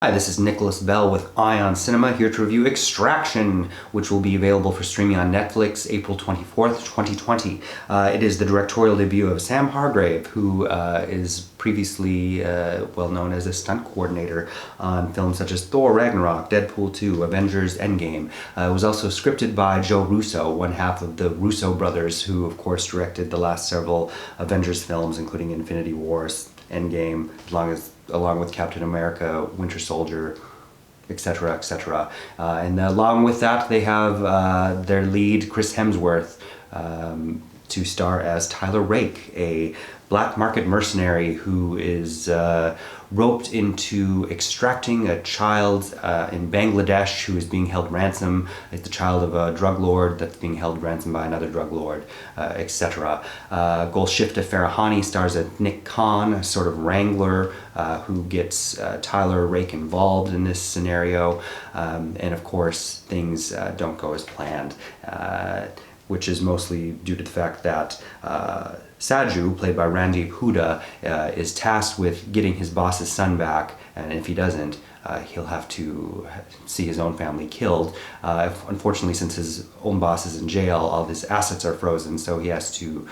Hi, this is Nicholas Bell with IONCINEMA, here to review Extraction, which will be available for streaming on Netflix April 24th, 2020. It is the directorial debut of Sam Hargrave, who is previously well known as a stunt coordinator on films such as Thor Ragnarok, Deadpool 2, Avengers Endgame. It was also scripted by Joe Russo, one half of the Russo brothers, who of course directed the last several Avengers films, including Infinity Wars, Endgame, along with Captain America, Winter Soldier, etc., etc. And along with that, they have their lead, Chris Hemsworth, to star as Tyler Rake, a black market mercenary who is roped into extracting a child in Bangladesh who is being held ransom. It's the child of a drug lord that's being held ransom by another drug lord, etc. Golshifteh Farahani stars as Nick Khan, a sort of wrangler who gets Tyler Rake involved in this scenario. And of course, things don't go as planned, which is mostly due to the fact that Saju, played by Randeep Hooda, is tasked with getting his boss's son back, and if he doesn't, he'll have to see his own family killed. Unfortunately, since his own boss is in jail, all of his assets are frozen, so he has to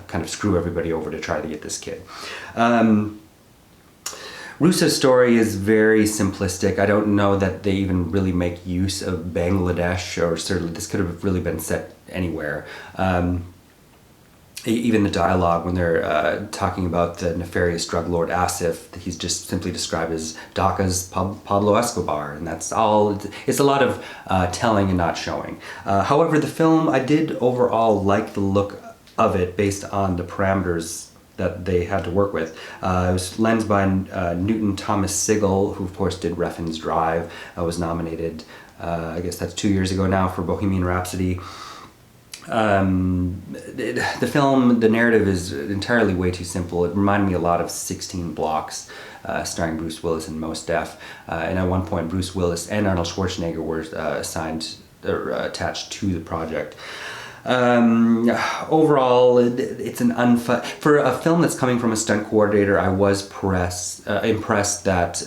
kind of screw everybody over to try to get this kid. Russo's story is very simplistic. I don't know that they even really make use of Bangladesh, or certainly this could have really been set anywhere. Even the dialogue when they're talking about the nefarious drug lord Asif, he's just simply described as Dhaka's Pablo Escobar, and that's all. It's a lot of telling and not showing. However, the film, I did overall like the look of it based on the parameters that they had to work with. It was lensed by Newton Thomas Sigel, who of course did Refn's Drive, was nominated, I guess that's 2 years ago now, for Bohemian Rhapsody. The film, the narrative is entirely way too simple. It reminded me a lot of 16 Blocks, starring Bruce Willis and Mos Def. And at one point, Bruce Willis and Arnold Schwarzenegger were assigned or attached to the project. Overall, it's an for a film that's coming from a stunt coordinator. I was impressed that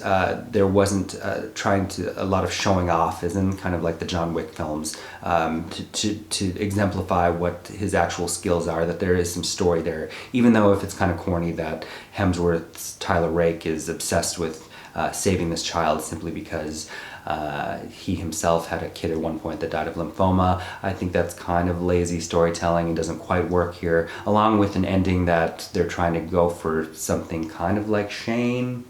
there wasn't a lot of showing off, as in kind of like the John Wick films, to exemplify what his actual skills are, that there is some story there, even though if it's kind of corny that Hemsworth's Tyler Rake is obsessed with saving this child simply because he himself had a kid at one point that died of lymphoma. I think that's kind of lazy storytelling and doesn't quite work here, along with an ending that they're trying to go for something kind of like Shane.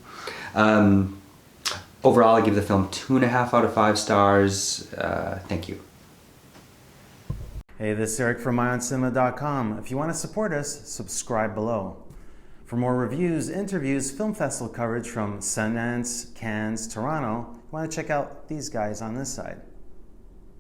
Overall, I give the film 2.5 out of 5 stars. Thank you. Hey, this is Eric from IONCINEMA.com. If you want to support us, subscribe below. For more reviews, interviews, film festival coverage from Sundance, Cannes, Toronto, you want to check out these guys on this side.